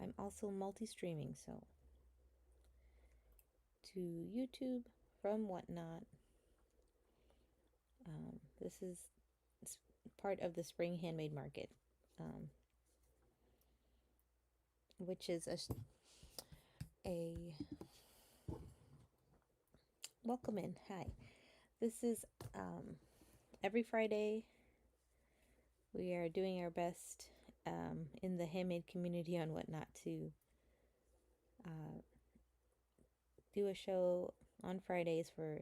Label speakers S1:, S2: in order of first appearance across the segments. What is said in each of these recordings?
S1: I'm also multi-streaming, so to YouTube from Whatnot. This is part of the Spring Handmade Market, um, which is a welcome in. Hi. This is every Friday. We are doing our best in the handmade community on Whatnot to uh, do a show on Fridays for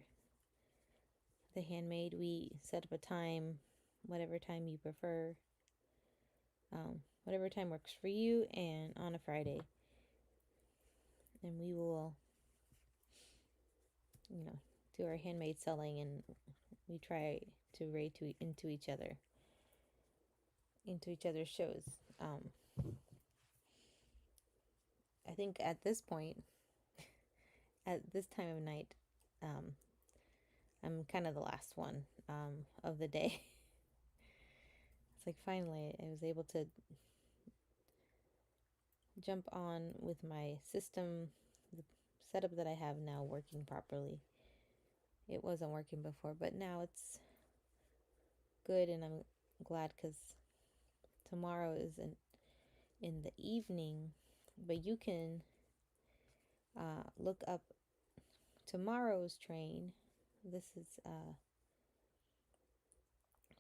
S1: the handmade. We set up a time, whatever time you prefer, whatever time works for you, and on a Friday. And we will, do our handmade selling, and we try to raid into each other's shows. I think at this point, at this time of night, um, I'm kind of the last one of the day. It's like finally I was able to jump on with my system, the setup that I have now working properly. It wasn't working before, but now it's good, and I'm glad because tomorrow is in the evening, but you can look up tomorrow's train. This is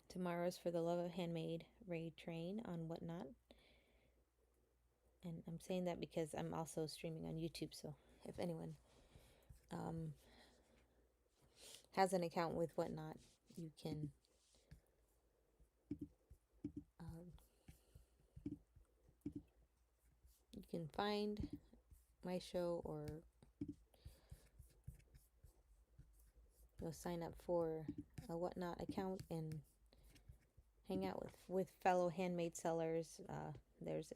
S1: tomorrow's For the Love of Handmade raid train on Whatnot. And I'm saying that because I'm also streaming on YouTube, so if anyone has an account with Whatnot, you can find my show, or sign up for a Whatnot account and hang out with fellow handmade sellers. There's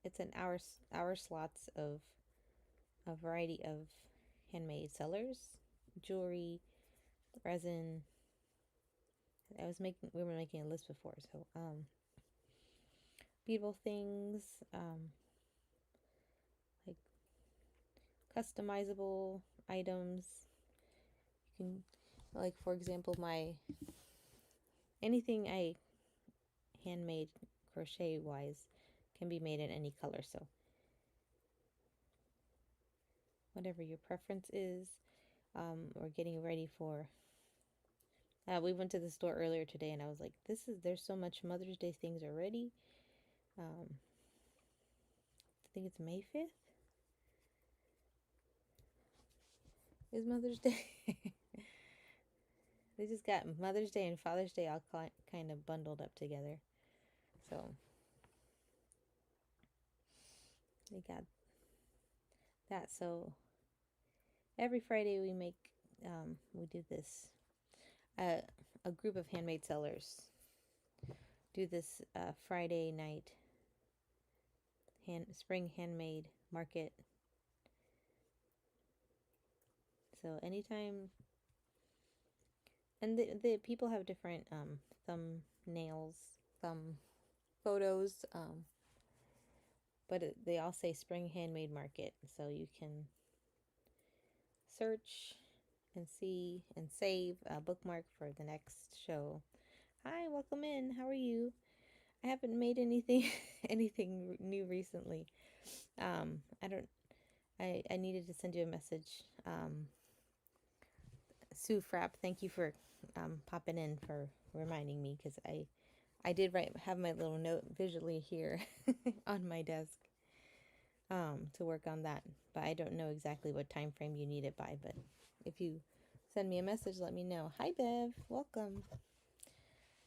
S1: it's an hour slots of a variety of handmade sellers, jewelry, resin. We were making a list before, so beautiful things, like customizable items. You can, like, for example, anything I handmade crochet wise can be made in any color, so whatever your preference is. We're getting ready for we went to the store earlier today, and I was like, there's so much Mother's Day things already. I think it's May 5th is Mother's Day. They just got Mother's Day and Father's Day all kind of bundled up together. So they got that. So every Friday we do this. A group of handmade sellers do this Friday night spring handmade market. So anytime, and the people have different thumbnails, thumb photos, but they all say spring handmade market, so you can search and see and save a bookmark for the next show. Hi, welcome in. How are you? I haven't made anything anything new recently. I needed to send you a message. Sue Frapp, thank you for popping in, for reminding me, because I did have my little note visually here on my desk to work on that, but I don't know exactly what time frame you need it by. But if you send me a message, let me know. Hi Bev, welcome.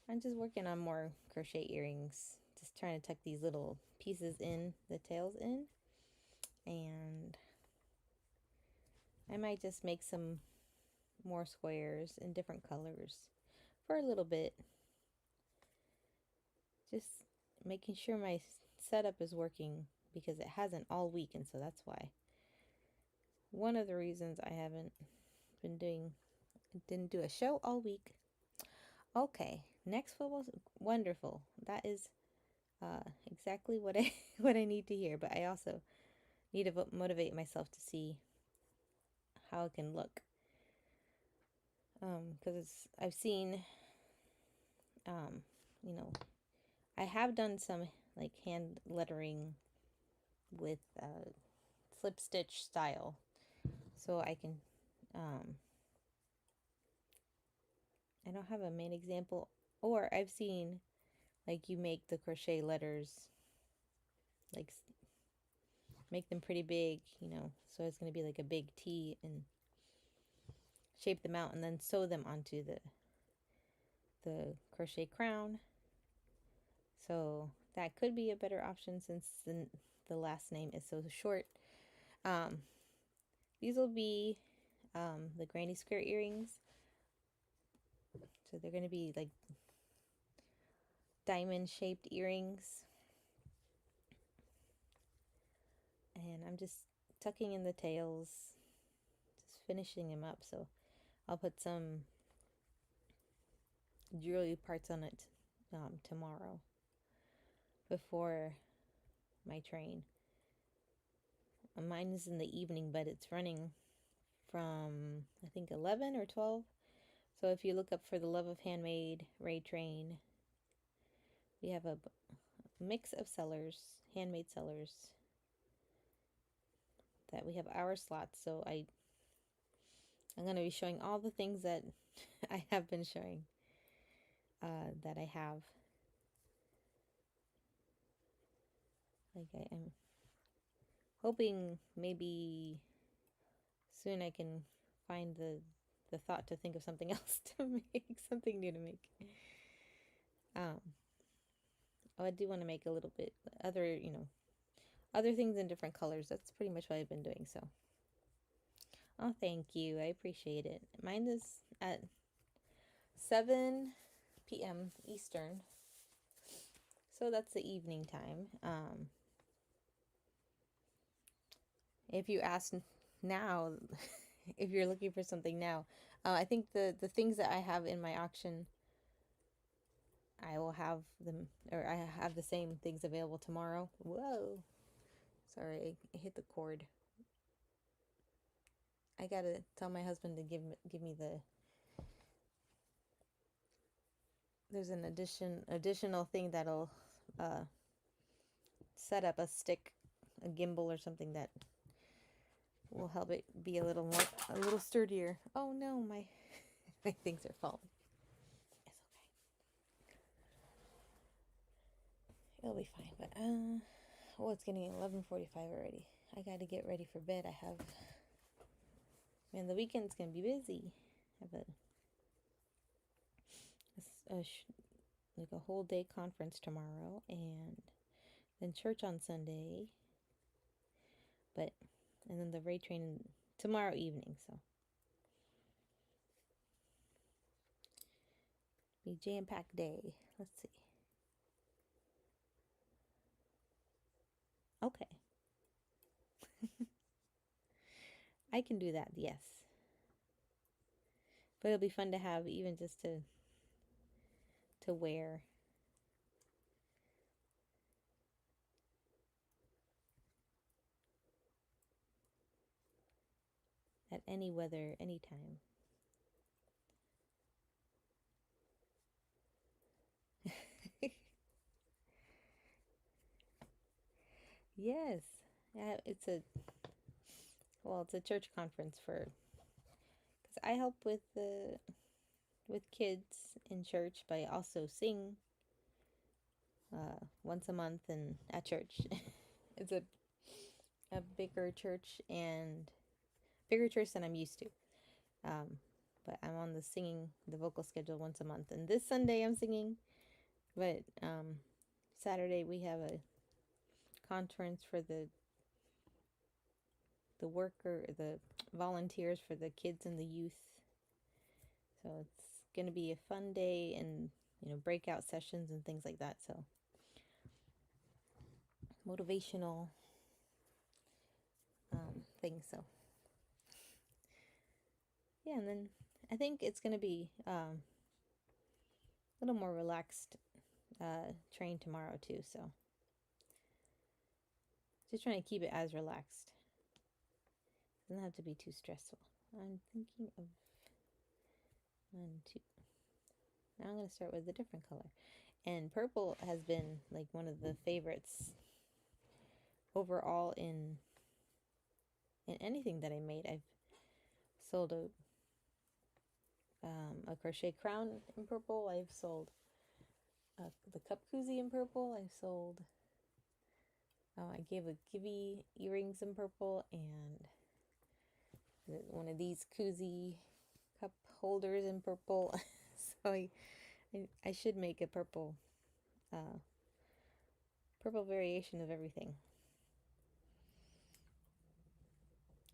S1: I'm just working on more crochet earrings, just trying to tuck these little pieces in, the tails in, and I might just make some more squares in different colors for a little bit, just making sure my setup is working, because it hasn't all week, and so that's why one of the reasons I haven't didn't do a show all week. Okay, next was wonderful. That is exactly what I what I need to hear, but I also need to motivate myself to see how it can look. Because I've seen, um, you know, I have done some like hand lettering with slip stitch style, so I can. I don't have a main example, or I've seen like you make the crochet letters, like make them pretty big, so it's going to be like a big T, and shape them out and then sew them onto the crochet crown. So that could be a better option since the last name is so short. Um, these will be the granny square earrings. So they're going to be like diamond shaped earrings. And I'm just tucking in the tails, just finishing them up. So I'll put some jewelry parts on it tomorrow before my train. Mine is in the evening, but it's running from I think 11 or 12. So if you look up for the Love of Handmade Raid Train, we have a mix of sellers, handmade sellers, that we have hour slots. So I'm going to be showing all the things that I have been showing, that I have. Like I'm hoping maybe soon I can find the thought to think of something else to make, something new to make. Oh, I do want to make a little bit other things in different colors. That's pretty much what I've been doing. So, oh, thank you. I appreciate it. Mine is at 7 p.m. Eastern. So that's the evening time. If you ask now, if you're looking for something now, I think the things that I have in my auction, I will have them, or I have the same things available tomorrow. Whoa. Sorry, I hit the cord. I gotta tell my husband to give me the. There's an additional thing that'll set up a stick, a gimbal or something that will help it be a little sturdier. Oh no, my my things are falling. It's okay. It'll be fine. But it's getting 11:45 already. I gotta get ready for bed. Man, the weekend's gonna be busy. I have like a whole day conference tomorrow, and then church on Sunday. And then the raid training tomorrow evening. So be jam-packed day. Let's see. Okay. I can do that, yes. But it'll be fun to have, even just to wear. At any weather, anytime. Yes. Yeah, it's a church conference because I help with kids in church, but I also sing once a month and at church. It's a bigger church than I'm used to. But I'm on the vocal schedule once a month. And this Sunday I'm singing, but Saturday we have a conference for the volunteers for the kids and the youth. So it's going to be a fun day, and breakout sessions and things like that. So motivational things. So yeah, and then I think it's going to be a little more relaxed train tomorrow too, so just trying to keep it as relaxed. Doesn't have to be too stressful. I'm thinking of 1, 2. Now I'm going to start with a different color. And purple has been like one of the favorites overall in anything that I made. I've sold a crochet crown in purple. I've sold the cup koozie in purple. I've sold I gave a Gibby earrings in purple, and one of these koozie cup holders in purple. So I should make a purple variation of everything.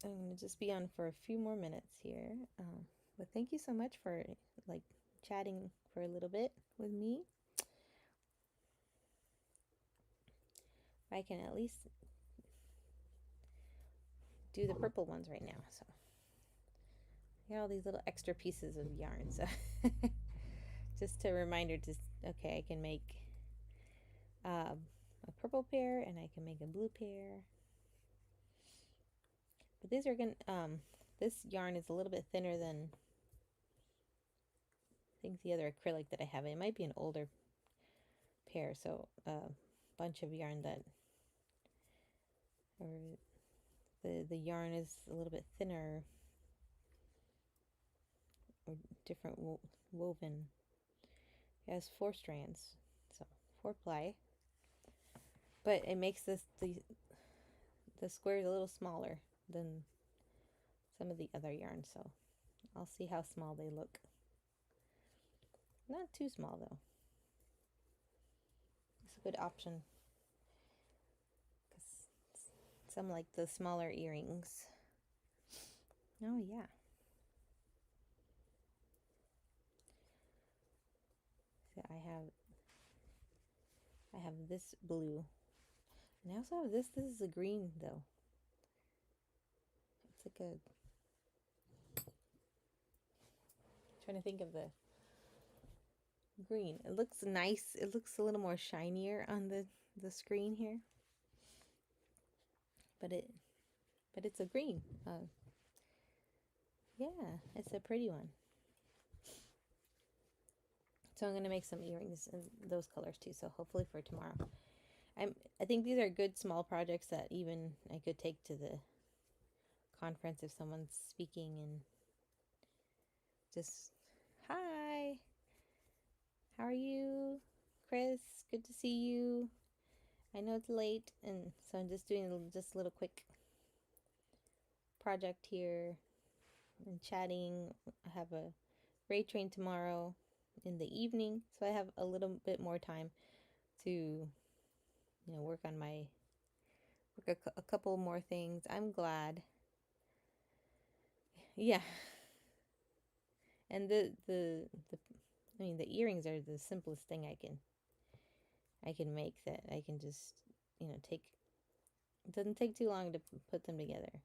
S1: I'm going to just be on for a few more minutes here. But thank you so much for like chatting for a little bit with me. I can at least do the purple ones right now. So I got all these little extra pieces of yarn. So just a reminder to, okay, I can make a purple pair and I can make a blue pair. But these are going to, this yarn is a little bit thinner than I think the other acrylic that I have. It might be an older pair, so a bunch of yarn that, or the yarn is a little bit thinner or different woven. It has 4 strands, so 4 ply, but it makes the squares a little smaller than some of the other yarns, so I'll see how small they look. Not too small though. It's a good option because some like the smaller earrings. Oh yeah. So I have this blue, and I also have this. This is a green though. It's like a, trying to think of the green. It looks nice. It looks a little more shinier on the screen here, but it's a green. Yeah, it's a pretty one. So I'm gonna make some earrings in those colors too. So hopefully for tomorrow. I think these are good small projects that even I could take to the conference if someone's speaking, and just, hi, how are you, Chris? Good to see you. I know it's late, and so I'm just doing just a little quick project here and chatting. I have a raid train tomorrow in the evening, so I have a little bit more time to work on a couple more things. I'm glad. Yeah. And the earrings are the simplest thing I can make, that I can just take. It doesn't take too long to put them together.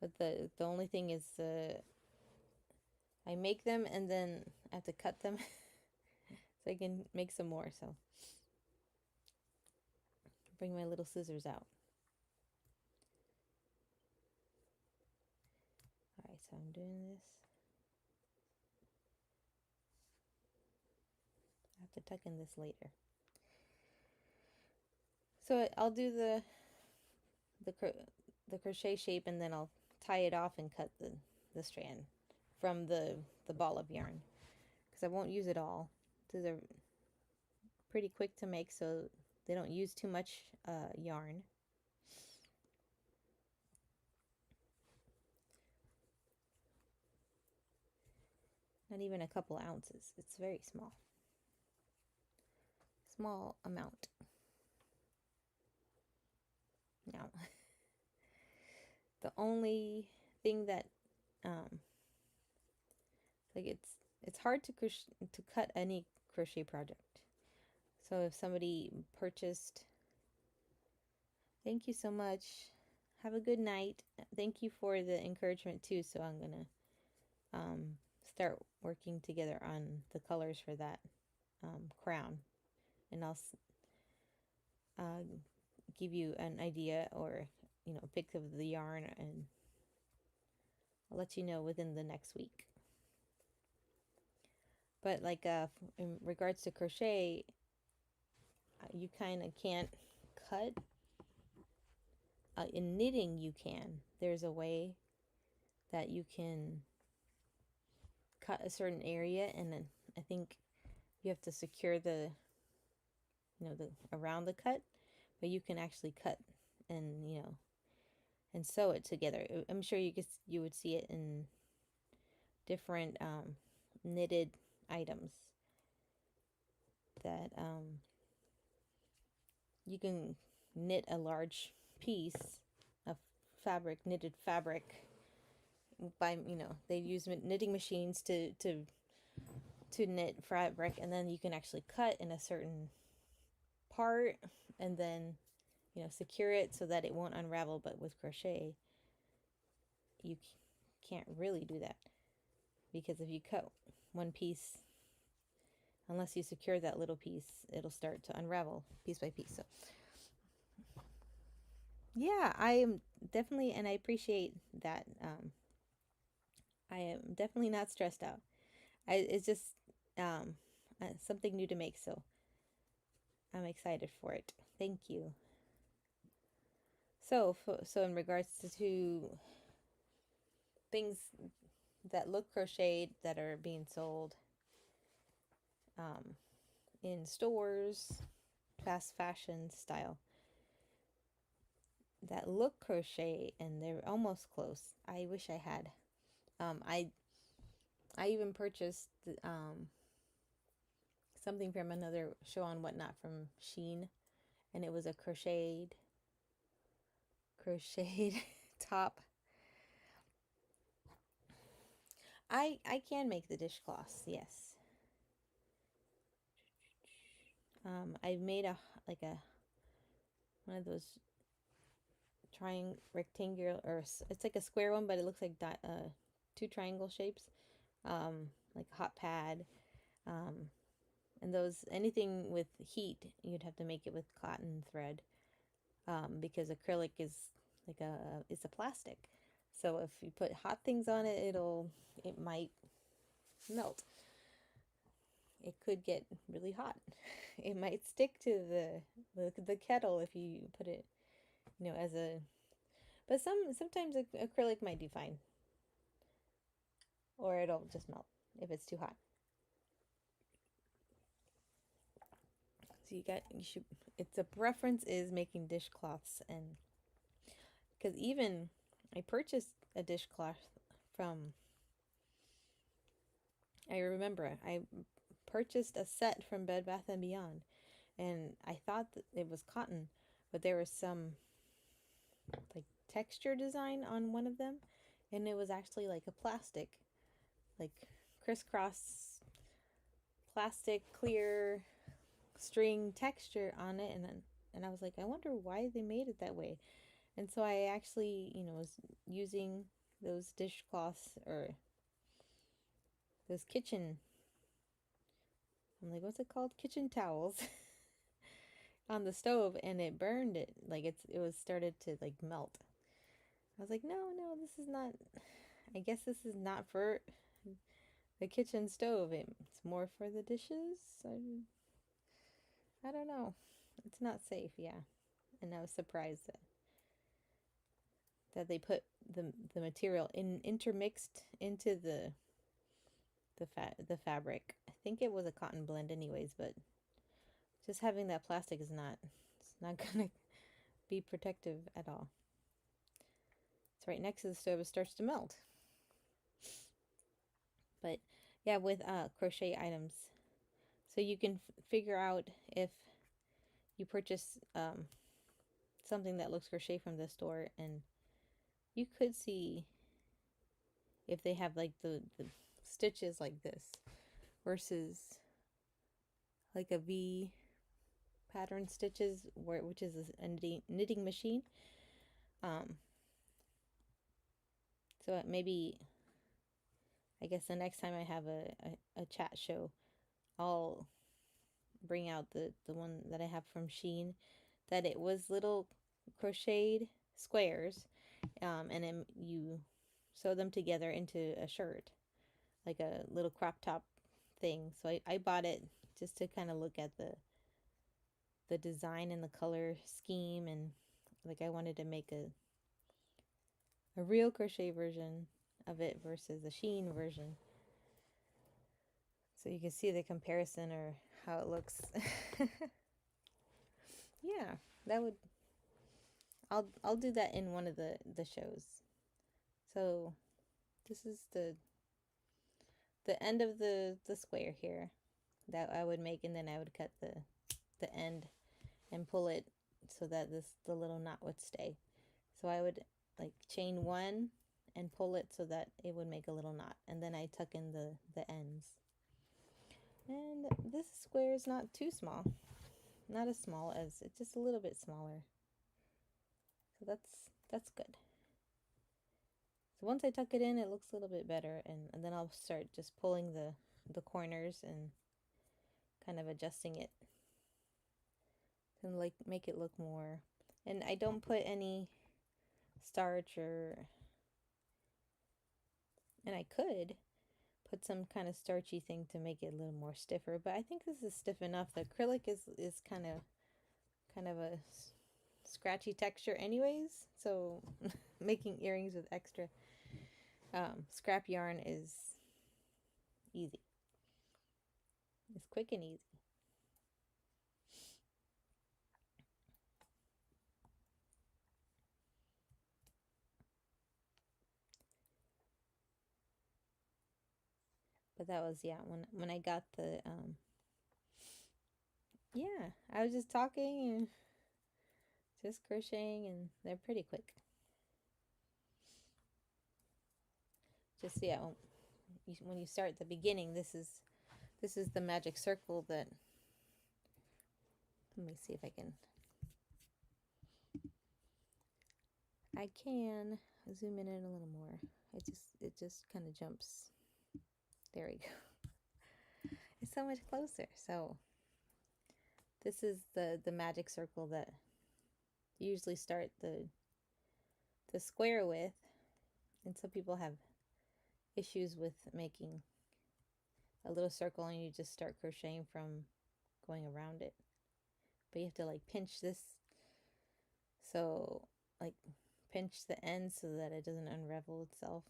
S1: But the only thing is I make them and then I have to cut them so I can make some more. So bring my little scissors out. Alright, so I'm doing this. I have to tuck in this later. So I'll do the crochet shape, and then I'll tie it off and cut the strand from the ball of yarn, because I won't use it all. These are pretty quick to make, so they don't use too much yarn. Not even a couple ounces. It's very small amount. Now the only thing that like it's hard to cut any crochet project. So if somebody purchased, thank you so much. Have a good night. Thank you for the encouragement too. So I'm gonna start working together on the colors for that crown, and I'll uh, give you an idea, or a pic of the yarn, and I'll let you know within the next week. But like in regards to crochet, you kind of can't cut. In knitting you can. There's a way that you can cut a certain area, and then I think you have to secure the the around the cut, but you can actually cut and and sew it together. I'm sure you would see it in different knitted items that you can knit a large piece of fabric, knitted fabric, by they use knitting machines to knit fabric, and then you can actually cut in a certain part, and then secure it so that it won't unravel. But with crochet, you can't really do that, because if you cut one piece, unless you secure that little piece, it'll start to unravel piece by piece. So yeah, I am definitely, and I appreciate that. I am definitely not stressed out. It's just something new to make, so I'm excited for it. Thank you. So in regards to things that look crocheted that are being sold in stores, fast fashion style, that look crochet and they're almost close. I wish I had. I even purchased something from another show on Whatnot from Shein, and it was a crocheted top. I can make the dishcloths, yes. I made a one of those rectangular, or it's like a square one, but it looks like two triangle shapes, like a hot pad. And those, anything with heat, you'd have to make it with cotton thread, because acrylic is it's a plastic. So if you put hot things on it, it might melt. It could get really hot. It might stick to the kettle if you put it, as a. But sometimes acrylic might do fine, or it'll just melt if it's too hot. So it's a preference is making dishcloths, and because even I purchased a dishcloth from. I remember I purchased a set from Bed Bath & Beyond, and I thought that it was cotton, but there was some like texture design on one of them, and it was actually like a plastic, like crisscross plastic clear string texture on it, and I was like, I wonder why they made it that way. And so I actually was using those dishcloths, or those I'm like, what's it called? Kitchen towels on the stove, and it burned it. Like it was started to like melt. I was like, no, this is not. I guess this is not for the kitchen stove. It's more for the dishes. I don't know. It's not safe, yeah. And I was surprised that they put the material intermixed into the fabric. I think it was a cotton blend anyways, but just having that plastic it's not gonna be protective at all. It's right next to the stove, it starts to melt. But yeah, with crochet items, so you can figure out if you purchase something that looks crochet from the store, and you could see if they have like the stitches like this versus like a V pattern stitches, which is a knitting machine. So maybe I guess the next time I have a chat show, I'll bring out the one that I have from Shein, that it was little crocheted squares, and then you sew them together into a shirt, like a little crop top thing. So I bought it just to kind of look at the design and the color scheme, and like I wanted to make a real crochet version of it versus a Shein version, so you can see the comparison or how it looks. Yeah, that would I'll do that in one of the shows. So this is the end of the square here that I would make, and then I would cut the end and pull it so that the little knot would stay. So I would like chain one and pull it so that it would make a little knot, and then I tuck in the ends. And this square is not too small, not as small as it's just a little bit smaller. So that's good. So once I tuck it in, it looks a little bit better, and then I'll start just pulling the corners and kind of adjusting it and like make it look more. And I don't put any starch, and I could put some kind of starchy thing to make it a little more stiffer, but I think this is stiff enough. The acrylic is kind of a scratchy texture anyways, so making earrings with extra scrap yarn is easy. It's quick and easy. But that was, yeah, when I got the yeah, I was just talking and just crocheting, and they're pretty quick. Just, yeah, when you start at the beginning, this is the magic circle that, let me see if I can zoom in a little more. It just kind of jumps. There we go. It's so much closer. So this is the magic circle that you usually start the square with, and some people have issues with making a little circle and you just start crocheting from going around it. But you have to like pinch this, so like pinch the end so that it doesn't unravel itself.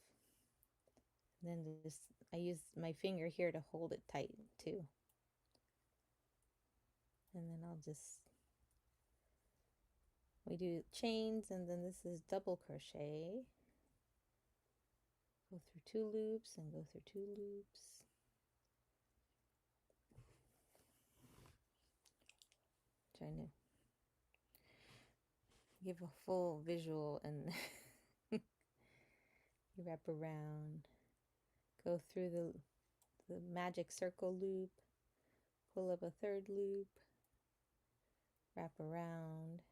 S1: And then just I use my finger here to hold it tight too. And then we do chains, and then this is double crochet. Go through 2 loops and go through 2 loops. Trying to give a full visual, and you wrap around, go through the magic circle loop, pull up a 3rd loop, wrap around,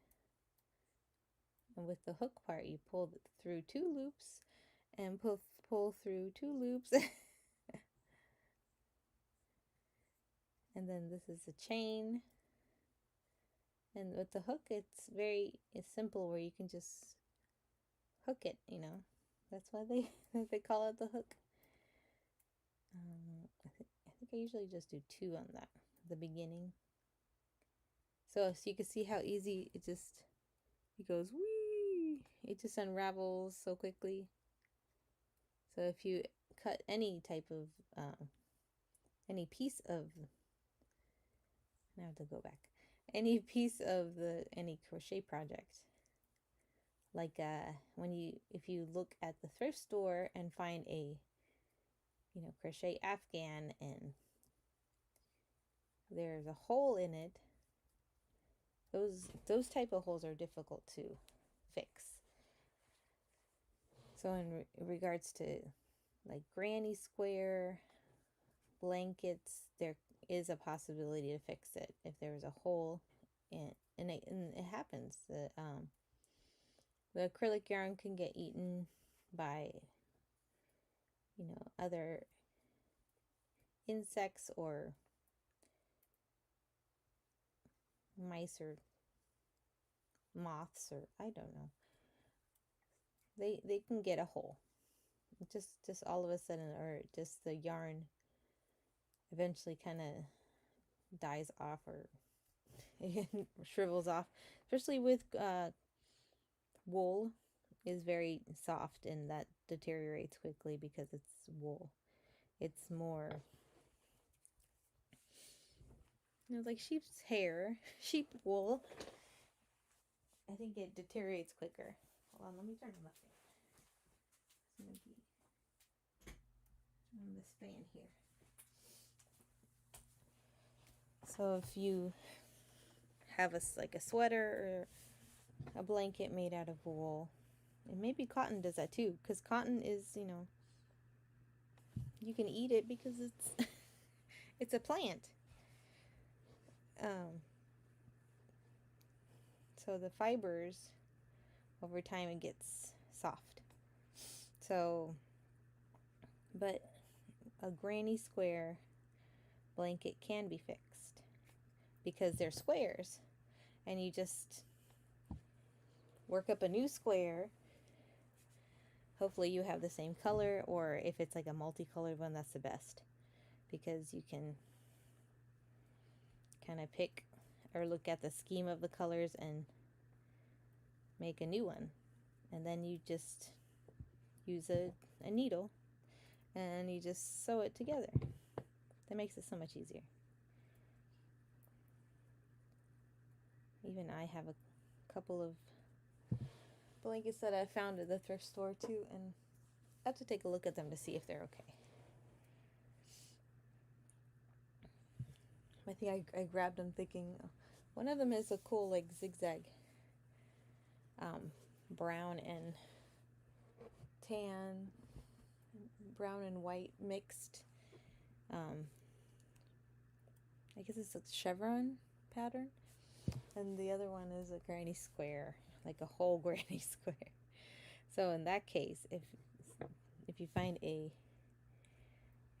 S1: and with the hook part you pull through 2 loops and pull through 2 loops. And then this is a chain, and with the hook it's simple, where you can just hook it, that's why they call it the hook. I think I usually just do 2 on that, the beginning, so you can see how easy it goes, whee, it just unravels so quickly. So if you cut any type of any piece of, now I have to go back, any piece of any crochet project, like if you look at the thrift store and find a crochet afghan and there's a hole in it, those type of holes are difficult to fix. So in regards to like granny square blankets, there is a possibility to fix it if there was a hole and it happens. The acrylic yarn can get eaten by you know, other insects or mice or moths, or I don't know. They can get a hole. Just all of a sudden, or just the yarn eventually kind of dies off or shrivels off, especially with wool is very soft and that deteriorates quickly because it's wool. It's more, you know, like sheep's hair, sheep wool. I think it deteriorates quicker. Hold on, let me turn on the fan. It's gonna be on this fan here. So if you have like a sweater or a blanket made out of wool, and maybe cotton does that too, because cotton is, you know, you can eat it because it's it's a plant. So the fibers, over time it gets soft. So, but a granny square blanket can be fixed because they're squares, and you just work up a new square. Hopefully you have the same color, or if it's like a multicolored one, that's the best, because you can kind of pick or look at the scheme of the colors and make a new one. And then you just use a needle and you just sew it together. That makes it so much easier. Even I have a couple of blankets that I found at the thrift store too, and I have to take a look at them to see if they're okay. I think I grabbed them thinking, one of them is a cool like zigzag brown and tan, brown and white mixed. I guess it's a chevron pattern, and the other one is a granny square, like a whole granny square. So in that case, if you find a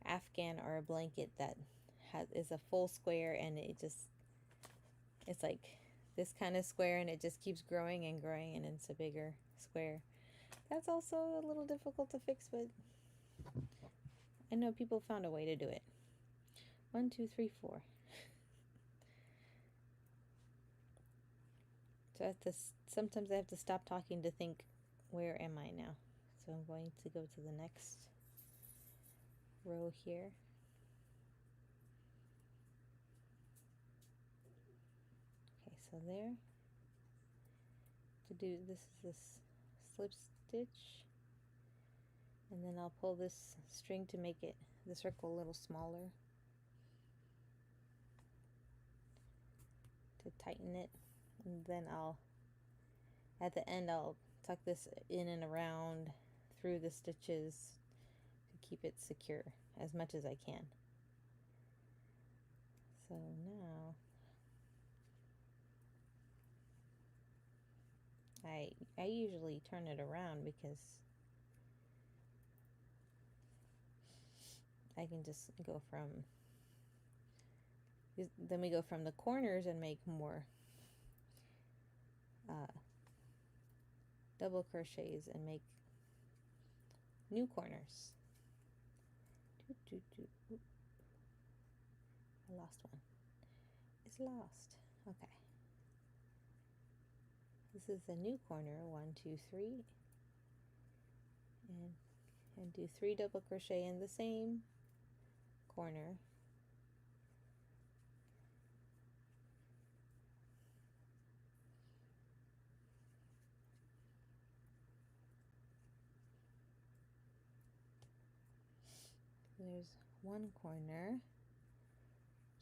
S1: Afghan or a blanket that is a full square, and it's like this kind of square, and it just keeps growing and growing, and it's a bigger square, that's also a little difficult to fix, but I know people found a way to do it. 1, 2, 3, 4. So sometimes I have to stop talking to think, where am I now? So I'm going to go to the next row here. Okay, so there. To do this is this slip stitch, and then I'll pull this string to make the circle a little smaller to tighten it, and then at the end I'll tuck this in and around through the stitches to keep it secure as much as I can. So now I usually turn it around because I can just go from, then we go from the corners and make more double crochets and make new corners. I lost one. It's lost. Okay. This is the new corner. 1, 2, 3, and do 3 double crochet in the same corner. There's one corner,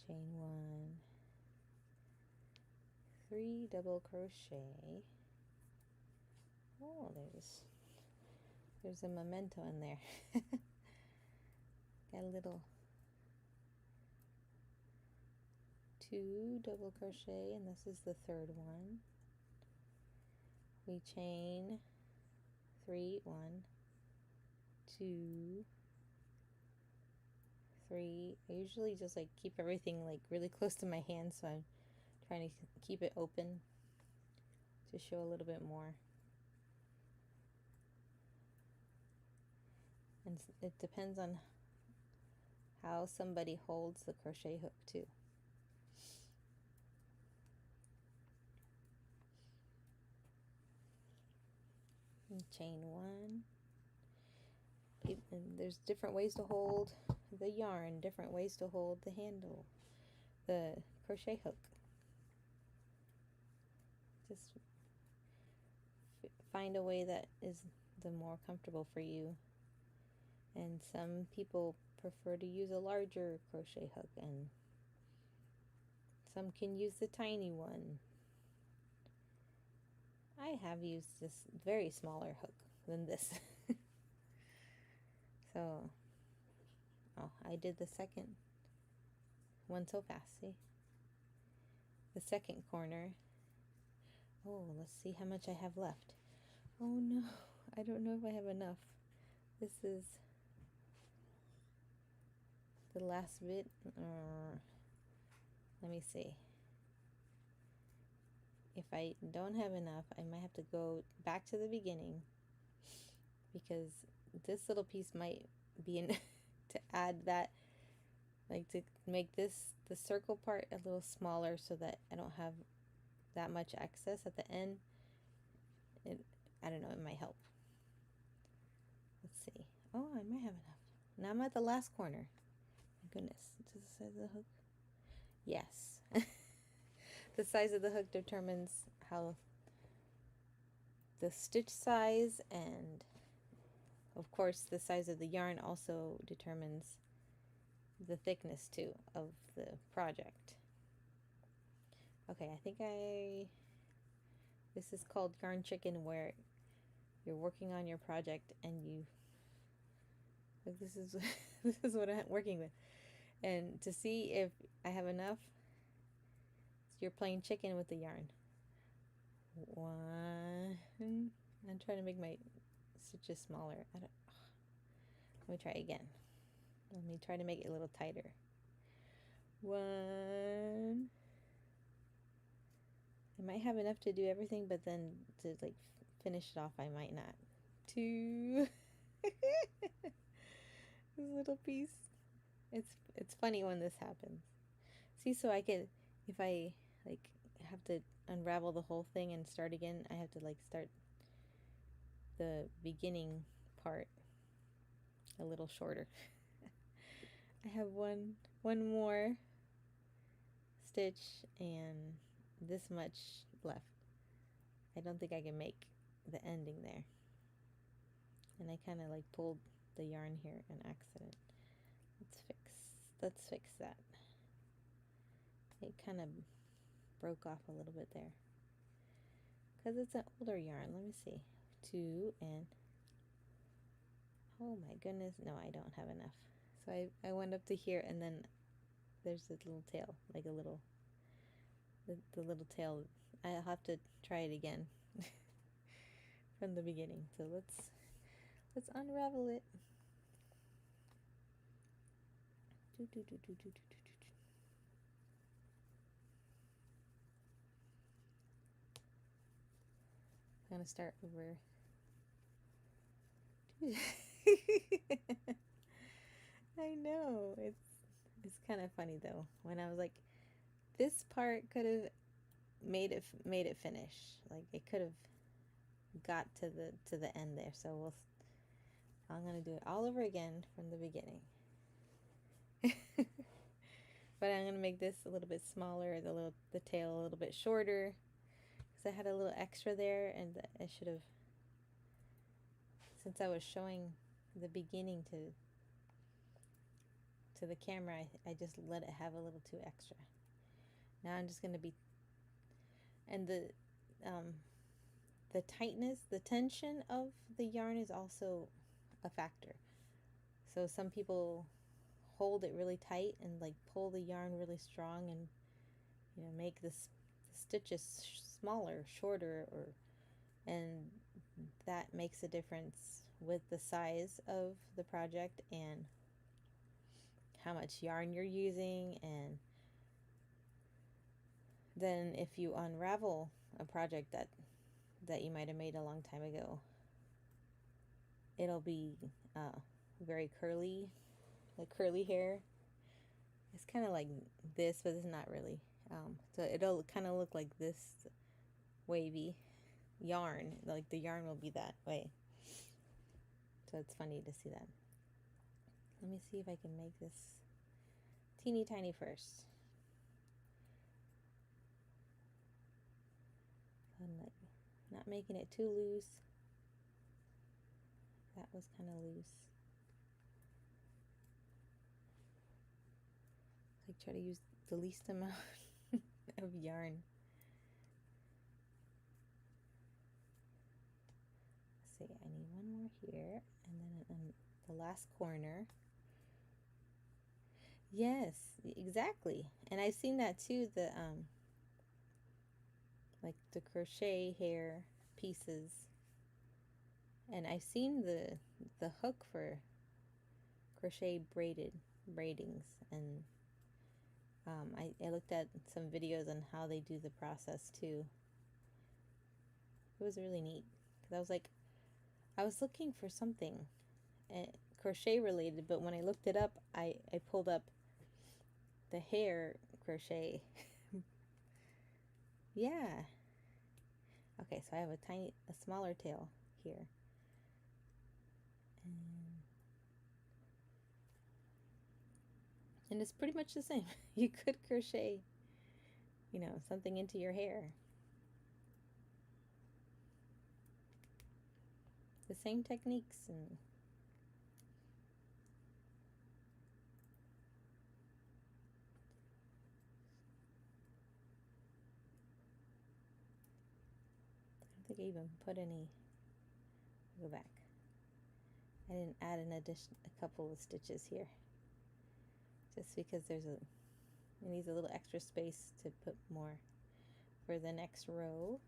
S1: chain 1, 3 double crochet. Oh, there's a memento in there. Got a little 2 double crochet, and this is the third one. We chain 3, 1, 2, 3. I usually just like keep everything like really close to my hand, so I'm trying to keep it open to show a little bit more. And it depends on how somebody holds the crochet hook too. And chain 1. And there's different ways to hold the yarn, different ways to hold the handle, the crochet hook. Just find a way that is the more comfortable for you. And some people prefer to use a larger crochet hook, and some can use the tiny one. I have used this very smaller hook than this. So, oh, I did the second one so fast, see? The second corner. Oh, let's see how much I have left. Oh no, I don't know if I have enough. This is the last bit. Let me see. If I don't have enough, I might have to go back to the beginning, because this little piece might be in to add that, like to make this, the circle part, a little smaller so that I don't have that much excess at the end. I don't know, it might help. Let's see. Oh, I might have enough. Now I'm at the last corner. My goodness. To the size of the hook? Yes. The size of the hook determines how the stitch size, and of course the size of the yarn also determines the thickness too of the project. Okay, I think this is called Yarn Chicken, where you're working on your project and this is this is what I'm working with, and to see if I have enough, you're playing chicken with the yarn. 1. I'm trying to make my stitches smaller. Let me try again. Let me try to make it a little tighter. 1. I might have enough to do everything, but then to like finish it off, I might not. 2. This little piece. It's funny when this happens. See, so I could, if I like have to unravel the whole thing and start again, I have to like start the beginning part a little shorter. I have one more stitch and this much left. I don't think I can make the ending there, and I kind of like pulled the yarn here an accident. Let's fix that. It kind of broke off a little bit there because it's an older yarn. Let me see. 2 and oh my goodness, no, I don't have enough. So I went up to here, and then there's this little tail, like a little, the little tail. I'll have to try it again from the beginning. So let's unravel it. I'm gonna start over. I know, it's kind of funny though. When I was like, this part could have made it finish. Like it could have got to the end there. So I'm gonna do it all over again from the beginning. But I'm gonna make this a little bit smaller, the tail a little bit shorter, because I had a little extra there, and I should have, since I was showing the beginning to the camera, I just let it have a little too extra. Now I'm just gonna be, and the tightness, the tension of the yarn is also a factor. So some people hold it really tight and like pull the yarn really strong, and make the stitches smaller, shorter, and that makes a difference with the size of the project and how much yarn you're using, and then if you unravel a project that you might have made a long time ago, it'll be very curly, like curly hair. It's kind of like this, but it's not really. So it'll kind of look like this wavy yarn, like the yarn will be that way. So it's funny to see that. Let me see if I can make this teeny tiny first. I'm like not making it too loose. That was kind of loose. Like try to use the least amount of yarn. Let's see, I need one more here, and then in the last corner. Yes, exactly. And I've seen that too, the like the crochet hair pieces. And I've seen the hook for crochet braidings, and I looked at some videos on how they do the process too. It was really neat because I was looking for something crochet related, but when I looked it up, I pulled up the hair crochet. Yeah. Okay, so I have a smaller tail here. And it's pretty much the same. You could crochet, something into your hair. The same techniques and I don't think I even put any. Go back. I didn't add a couple of stitches here, just because it needs a little extra space to put more for the next row.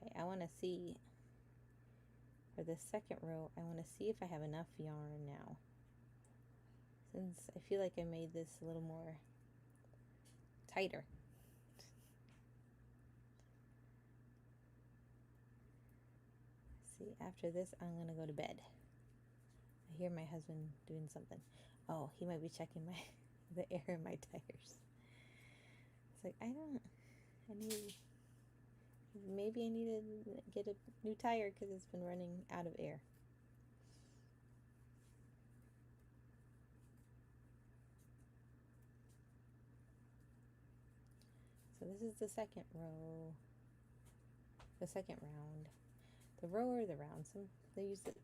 S1: Okay, I want to see for the second row. I want to see if I have enough yarn now, since I feel like I made this a little more tighter. See, after this, I'm gonna go to bed. I hear my husband doing something. Oh, he might be checking the air in my tires. It's like, maybe I need to get a new tire because it's been running out of air. So this is the second row, the second round. The row or the round, they use it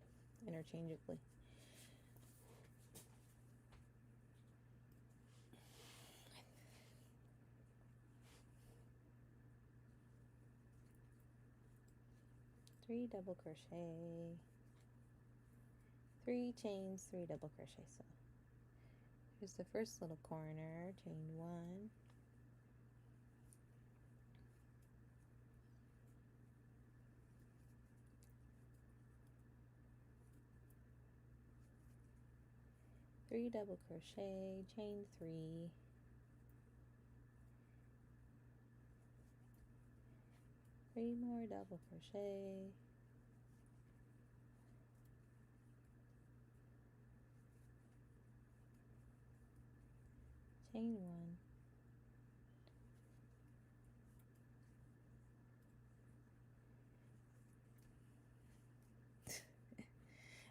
S1: interchangeably. Three double crochet, 3 chains, 3 double crochet. So here's the first little corner, chain 1, 3 double crochet, chain 3, 3 more double crochet, chain 1,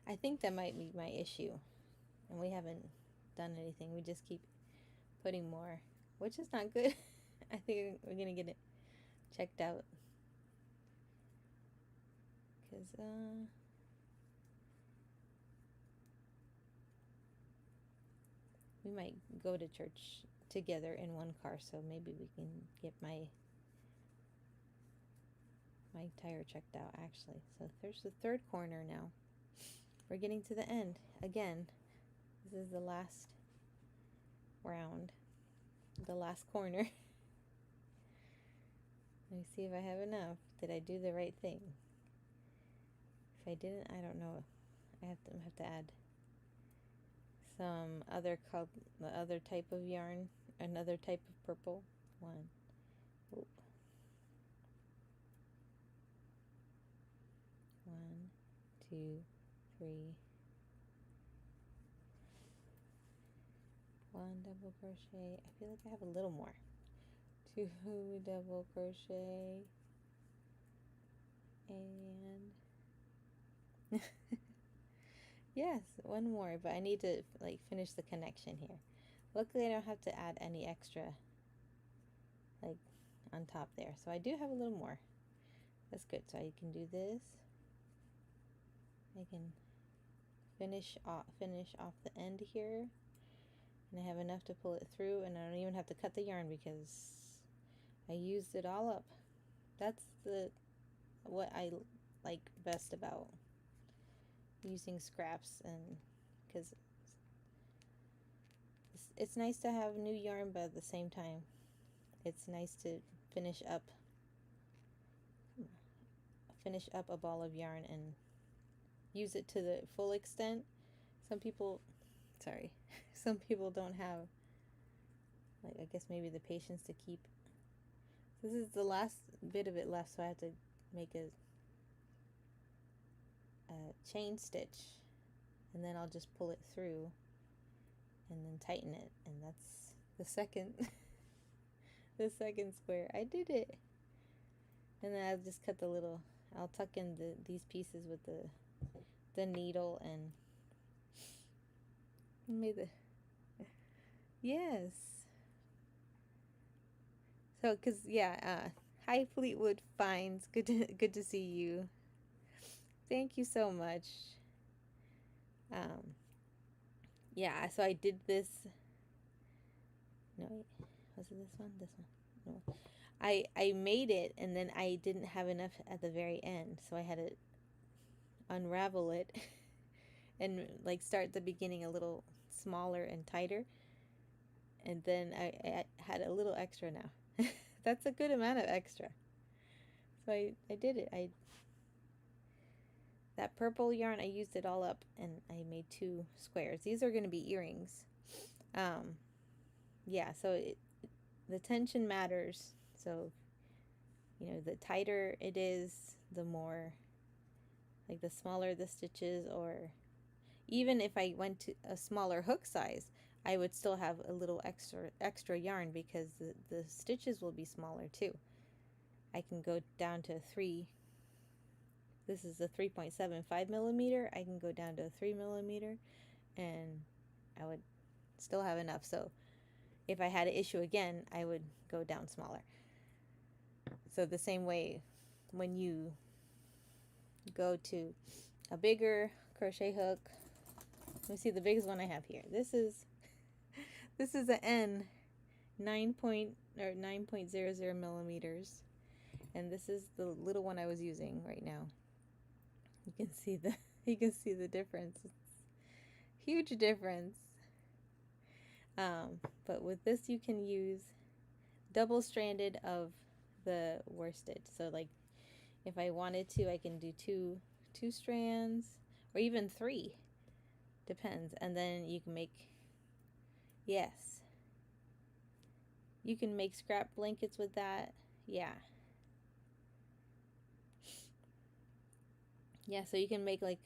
S1: I think that might be my issue, and we haven't done anything. We just keep putting more, which is not good. I think we're gonna get it checked out, because we might go to church together in one car, so maybe we can get my tire checked out actually. So there's the third corner now. We're getting to the end again. This is the last round, the last corner. Let me see if I have enough. Did I do the right thing? If I didn't, I don't know. I have to add some the other type of yarn, another type of purple. One, oh, 1, 2, 3, 1 double crochet. I feel like I have a little more. 2 double crochet, and yes, one more, but I need to like finish the connection here. Luckily I don't have to add any extra like on top there, so I do have a little more. That's good. So I can do this. I can finish off the end here, and I have enough to pull it through, and I don't even have to cut the yarn because I used it all up. That's what I like best about using scraps, and because it's nice to have new yarn, but at the same time it's nice to finish up a ball of yarn and use it to the full extent. Some people don't have, like, I guess maybe the patience to keep. This is the last bit of it left, so I have to make a chain stitch, and then I'll just pull it through and then tighten it, and that's the second the second square. I did it. And then I'll just cut I'll tuck in these pieces with the needle and yes. So, hi Fleetwood Finds. Good to see you. Thank you so much. Yeah, so I did this. No, wait. Was it this one? This one. No. I made it, and then I didn't have enough at the very end, so I had to unravel it and like start the beginning a little smaller and tighter, and then I had a little extra now. That's a good amount of extra. So I did it. That purple yarn, I used it all up, and I made 2 squares. These are going to be earrings. Yeah, so the tension matters. So, the tighter it is, the more, like, the smaller the stitches, or even if I went to a smaller hook size, I would still have a little extra yarn because the stitches will be smaller too. I can go down to 3. This is a 3.75 millimeter. I can go down to a 3 millimeter, and I would still have enough. So if I had an issue again, I would go down smaller. So the same way, when you go to a bigger crochet hook, let me see the biggest one I have here. This is an N 9.00 millimeters, and this is the little one I was using right now. You can see the difference. It's huge difference. But with this, you can use double-stranded of the worsted. So, like, if I wanted to, I can do two strands, or even 3. Depends. And then you can make, yes, you can make scrap blankets with that. Yeah. Yeah, so you can make, like,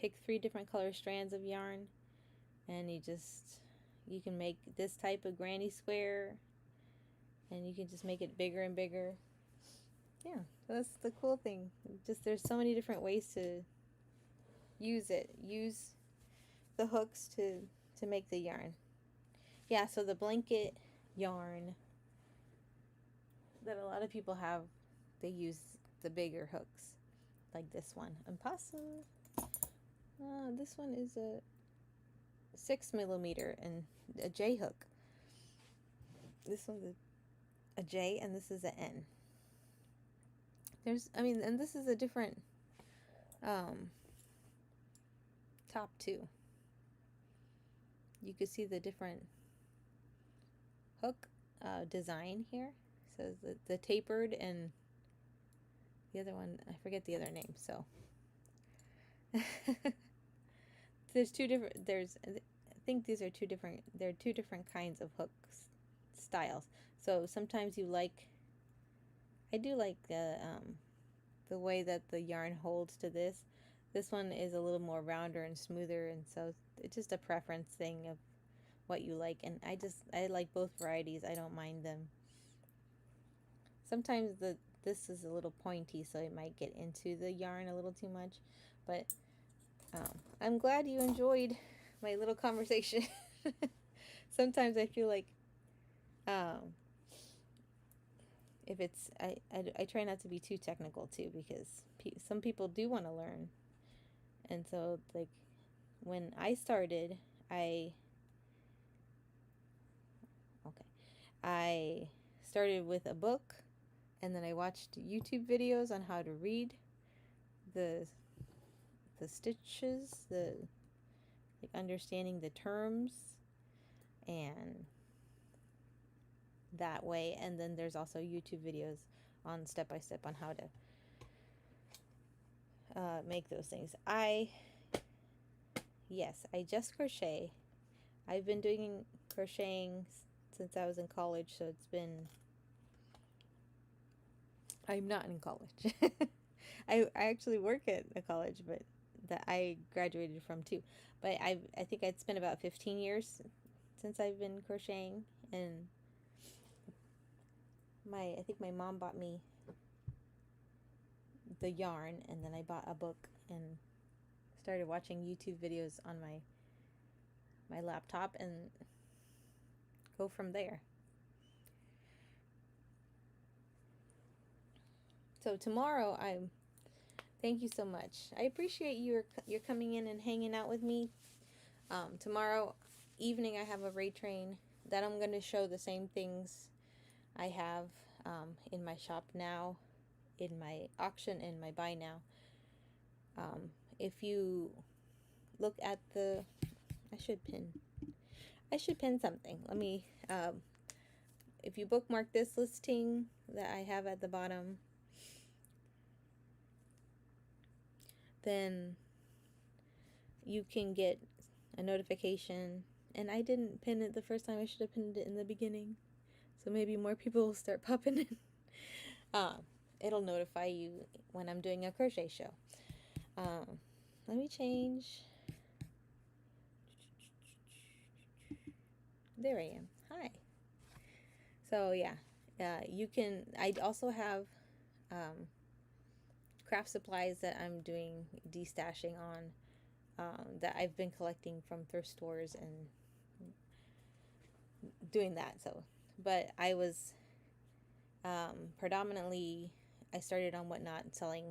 S1: pick 3 different color strands of yarn, and you can make this type of granny square, and you can just make it bigger and bigger. Yeah, so that's the cool thing. Just, there's so many different ways to use it. Use the hooks to make the yarn. Yeah, so the blanket yarn that a lot of people have, they use the bigger hooks, like this one. And possibly, this one is a 6 millimeter and a J hook. This one's a J, and this is an N. And this is a different top too. You can see the different hook design here. So the tapered, and the other one, I forget the other name. So there's two different, I think these are two different, they're two different kinds of hook styles. So sometimes you like, I do like the way that the yarn holds to this. This one is a little more rounder and smoother, and so it's just a preference thing of what you like. And I like both varieties. I don't mind them. Sometimes this is a little pointy, so it might get into the yarn a little too much, but I'm glad you enjoyed my little conversation. Sometimes I feel like if it's I try not to be too technical too, because some people do want to learn. And so, like, when I started, I started with a book, and then I watched YouTube videos on how to read the stitches, like understanding the terms, and that way. And then there's also YouTube videos on step by step on how to make those things. Yes, I just crochet. I've been doing crocheting since I was in college, so it's been, I'm not in college. I actually work at a college, but that I graduated from too. But I think it's been about 15 years since I've been crocheting, and I think my mom bought me the yarn, and then I bought a book and started watching YouTube videos on my laptop and go from there. So tomorrow, thank you so much. I appreciate your coming in and hanging out with me. Tomorrow evening I have a raid train that I'm going to show the same things I have in my shop now, in my auction and my buy now. If you look at the, I should pin something. Let me, if you bookmark this listing that I have at the bottom, then you can get a notification. And I didn't pin it the first time. I should have pinned it in the beginning, so maybe more people will start popping in. It'll notify you when I'm doing a crochet show. Let me change. There I am. Hi. So yeah, you can, I also have craft supplies that I'm doing destashing on, that I've been collecting from thrift stores and doing that. So, but I was predominantly, I started on Whatnot selling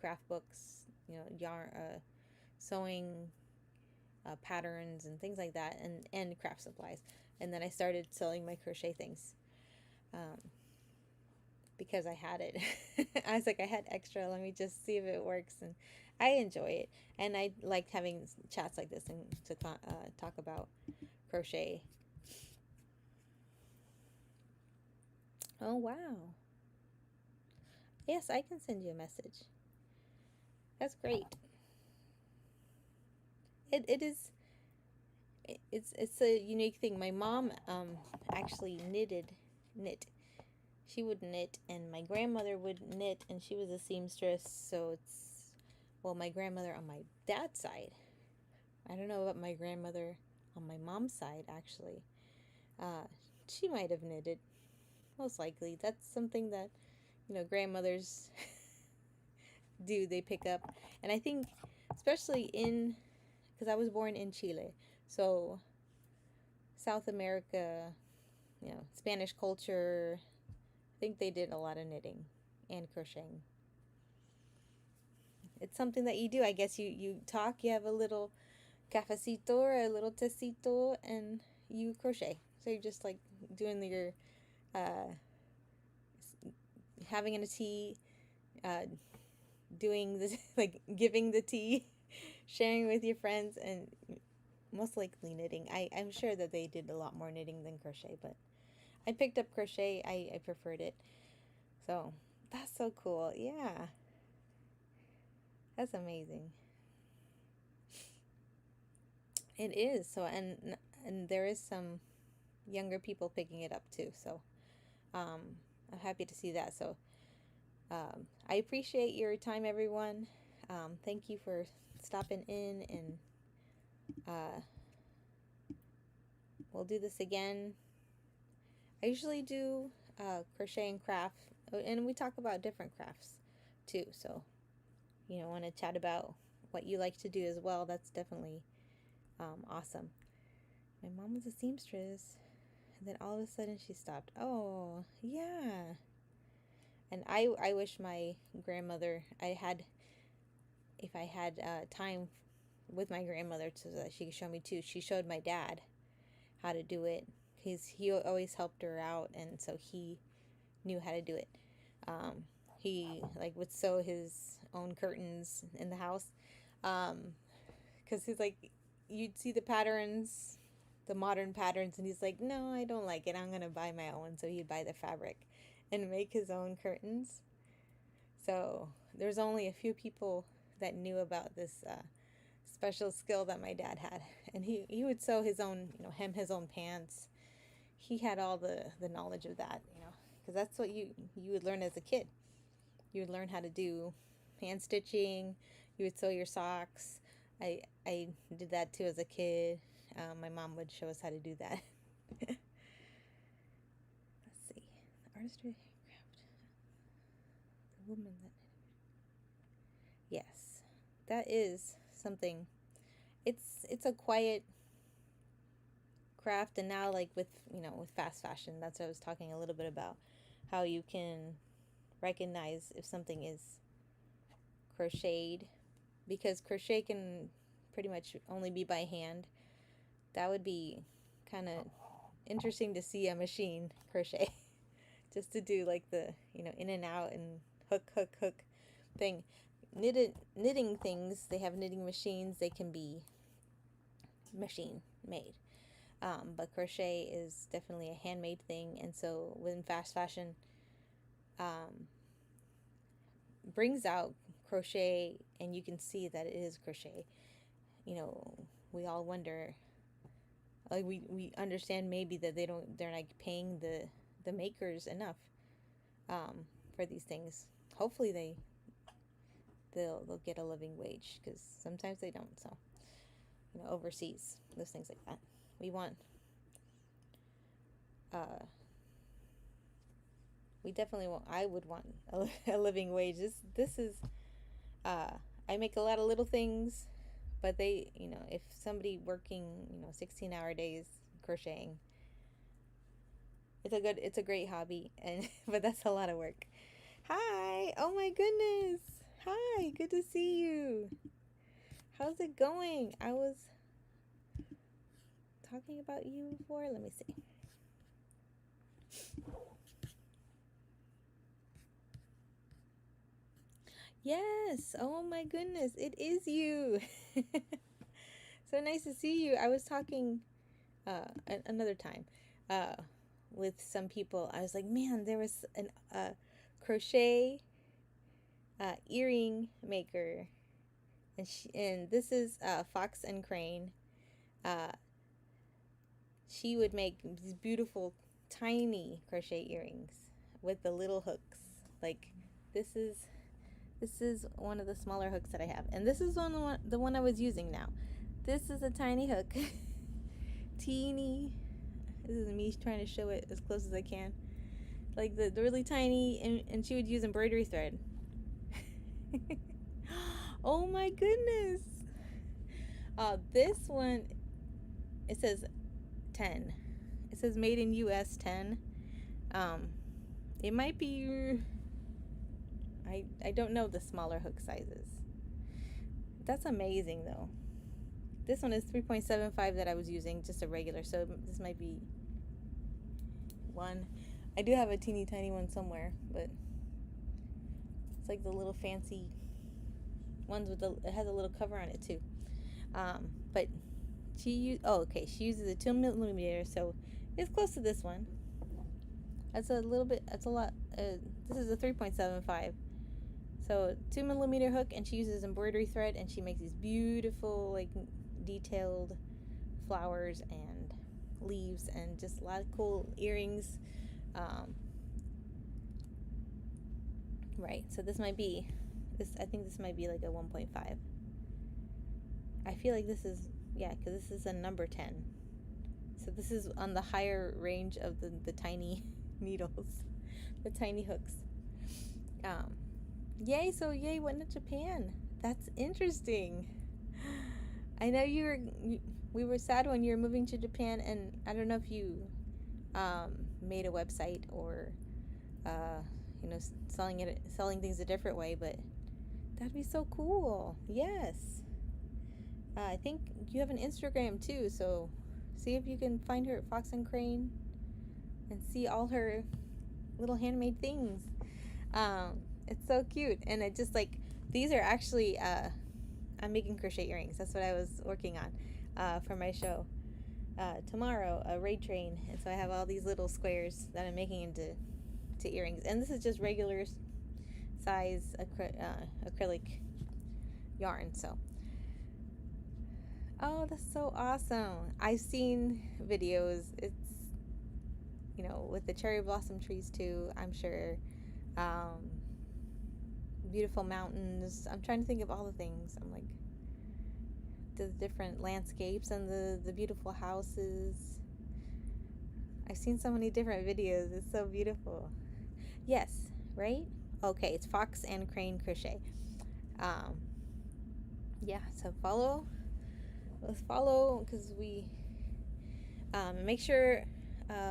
S1: craft books, yarn, sewing patterns and things like that, and craft supplies. And then I started selling my crochet things because I had it. I was like, I had extra, let me just see if it works. And I enjoy it, and I like having chats like this and to talk about crochet. Oh wow, yes, I can send you a message. That's great. It is, it's a unique thing. My mom actually knit. She would knit, and my grandmother would knit, and she was a seamstress. So it's, well, my grandmother on my dad's side. I don't know about my grandmother on my mom's side, actually. She might have knitted, most likely. That's something that, grandmothers do. They pick up. And I think, especially because I was born in Chile, so South America, Spanish culture, I think they did a lot of knitting and crocheting. It's something that you do. I guess you talk, you have a little cafecito or a little tecito, and you crochet. So you're just like doing your, having a tea, doing this, like giving the tea, sharing with your friends, and most likely knitting. I'm sure that they did a lot more knitting than crochet, but I picked up crochet. I preferred it. So that's so cool. Yeah. That's amazing. It is. So, and there is some younger people picking it up too. So, um, I'm happy to see that. So, I appreciate your time, everyone. Thank you for stopping in, and uh, we'll do this again. I usually do crochet and craft, and we talk about different crafts too. So, want to chat about what you like to do as well. That's definitely awesome. My mom was a seamstress, and then all of a sudden she stopped. Oh, yeah. And I wish my grandmother, if I had time with my grandmother so that she could show me too. She showed my dad how to do it because he always helped her out, and so he knew how to do it. He like would sew his own curtains in the house, because he's like, you'd see the patterns, the modern patterns, and he's like, no, I don't like it. I'm gonna buy my own. So he'd buy the fabric and make his own curtains. So there's only a few people that knew about this special skill that my dad had, and he would sew his own, hem his own pants. He had all the knowledge of that, because that's what you would learn as a kid. You would learn how to do hand stitching. You would sew your socks. I did that too as a kid. My mom would show us how to do that. Let's see, artistry, craft, the woman that. Yes, that is something. It's a quiet craft, and now like with fast fashion, that's what I was talking a little bit about, how you can recognize if something is crocheted, because crochet can pretty much only be by hand. That would be kind of interesting to see a machine crochet just to do like the in and out and hook thing. Knitting things, they have knitting machines, they can be machine made. But crochet is definitely a handmade thing, and so within fast fashion, brings out crochet, and you can see that it is crochet. We all wonder, like we understand maybe that they're not paying the makers enough for these things. Hopefully they'll get a living wage, because sometimes they don't. So overseas, those things like that, we want we definitely want, I would want a living wage. This is I make a lot of little things, but they, if somebody working 16-hour days crocheting, it's a great hobby, and but that's a lot of work. Hi, oh my goodness, hi, good to see you. How's it going? I was talking about you before. Let me see. Yes, oh my goodness, it is you. So nice to see you. I was talking another time with some people. I was like, man, there was an crochet earring maker, and this is Fox and Crane. She would make these beautiful tiny crochet earrings with the little hooks. Like this is one of the smaller hooks that I have, and this is the one I was using now. This is a tiny hook. Teeny. This is me trying to show it as close as I can. Like the really tiny, and she would use embroidery thread. Oh my goodness. This one, it says 10. It says made in US 10. It might be, I don't know the smaller hook sizes. That's amazing though. This one is 3.75 that I was using, just a regular, so this might be one. I do have a teeny tiny one somewhere, but it's like the little fancy ones with it has a little cover on it too. But she uses a 2mm, so it's close to this one. That's a lot. This is a 3.75. So 2mm hook, and she uses embroidery thread, and she makes these beautiful, like, detailed flowers and leaves and just a lot of cool earrings. Right, so this might be this. I think this might be like a 1.5. I feel like this is, yeah, because this is a number 10. So this is on the higher range of the tiny needles, the tiny hooks. Yay, so yay, went to Japan. That's interesting. I know we were sad when you were moving to Japan, and I don't know if you made a website or you know, selling things a different way, but that'd be so cool. Yes. I think you have an Instagram too, so see if you can find her at Fox and Crane and see all her little handmade things. It's so cute, and it just like, these are actually I'm making crochet earrings. That's what I was working on for my show tomorrow, a raid train, and so I have all these little squares that I'm making into earrings, and this is just regular size acrylic yarn. So oh, that's so awesome. I've seen videos. It's, you know, with the cherry blossom trees too, I'm sure. Beautiful mountains. I'm trying to think of all the things. I'm like, the different landscapes and the beautiful houses. I've seen so many different videos. It's so beautiful. Yes, right? Okay, it's Fox and Crane Crochet. Yeah, so let's follow, because we make sure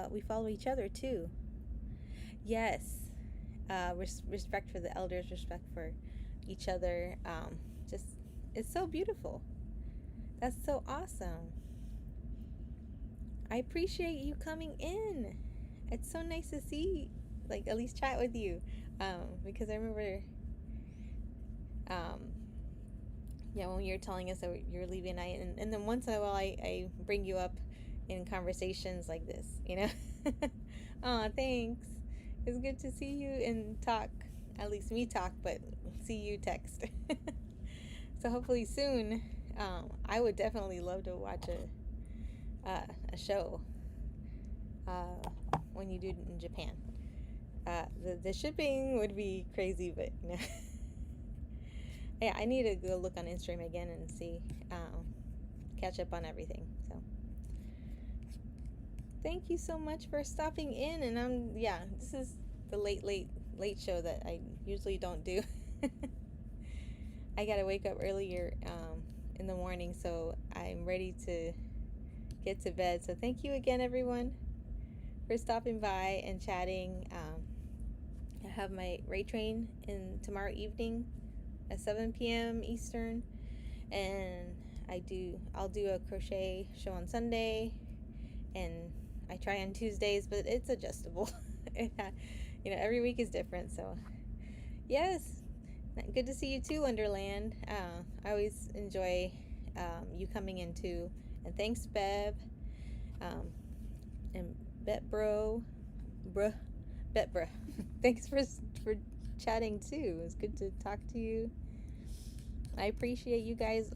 S1: we follow each other too. Yes, respect for the elders, respect for each other. Just, it's so beautiful. That's so awesome. I appreciate you coming in. It's so nice to see, like, at least chat with you, because I remember yeah, when you were telling us that you're leaving at night, and then once in a while I bring you up in conversations like this, you know. Oh, thanks. It's good to see you and talk, at least me talk, but see you text. So hopefully soon. I would definitely love to watch a show when you do it in Japan. The shipping would be crazy, but you know. Yeah, I need to go look on Instagram again and see, catch up on everything. So thank you so much for stopping in. And yeah, this is the late show that I usually don't do. I gotta wake up earlier in the morning, so I'm ready to get to bed. So thank you again, everyone, for stopping by and chatting. I have my raid train in tomorrow evening at 7 p.m. Eastern, and I'll do a crochet show on Sunday, and I try on Tuesdays, but it's adjustable. You know, every week is different. So yes, good to see you too, Wonderland. I always enjoy you coming in too, and thanks, Bev, and Bet Bruh. Thanks for chatting too. It's good to talk to you. I appreciate you guys